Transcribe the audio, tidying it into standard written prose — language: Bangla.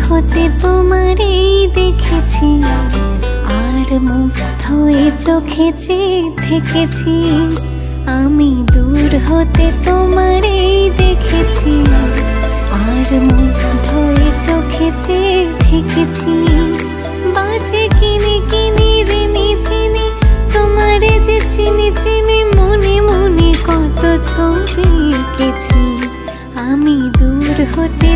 হতে তোমারেই দেখেছি, আর মুগ্ধ এ চোখে চেয়ে থেকেছি। আমি দূর হতে তোমারেই দেখেছি, আর মুগ্ধ এ চোখে চেয়ে থেকেছি। বাজে কিনে কিনে রেনে চিনি, তোমারে যে চিনি চিনি, মনে মনে কত ছবি এঁকেছি। আমি দূর হতে